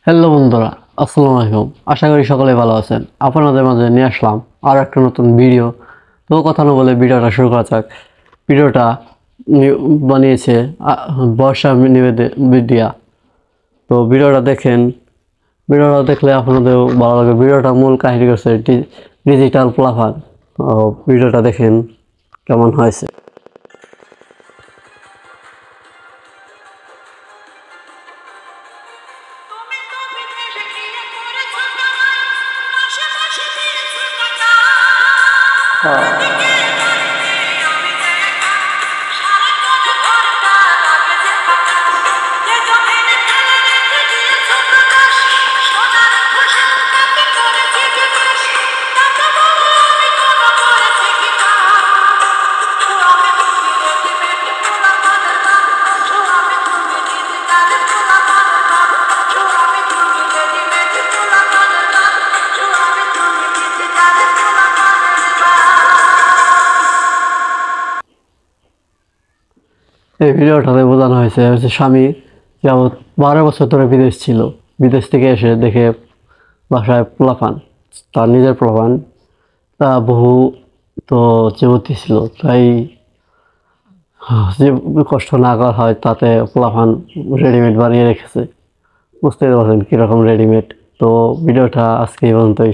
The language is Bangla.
হ্যালো বন্ধুরা, আসসালামু আলাইকুম। আশা করি সকলে ভালো আছেন। আপনাদের মাঝে নিয়ে আসলাম আর একটা নতুন ভিডিও। তো কথা না বলে ভিডিওটা শুরু করা যাক। ভিডিওটা বানিয়েছে বর্ষা মিডিয়া। তো ভিডিওটা দেখেন। ভিডিওটা দেখলে আপনাদের ভালো লাগবে। ভিডিওটা মূল কাহিনী করছে ডিজিটাল প্লাফার। তো ভিডিওটা দেখেন কেমন হয়েছে। এই ভিডিওটাতে বোঝানো হয়েছে স্বামী যাবৎ 12 বছর ধরে বিদেশ ছিল। বিদেশ থেকে এসে দেখে বাসায় পোলাপান, তার নিজের পোলাপান, তা বহু তো যুবতী ছিল, তাই যে কষ্ট না করা হয় তাতে পোলাপান রেডিমেড বানিয়ে রেখেছে। বুঝতেই পারছেন কীরকম রেডিমেড। তো ভিডিওটা আজকে এই পর্যন্তই।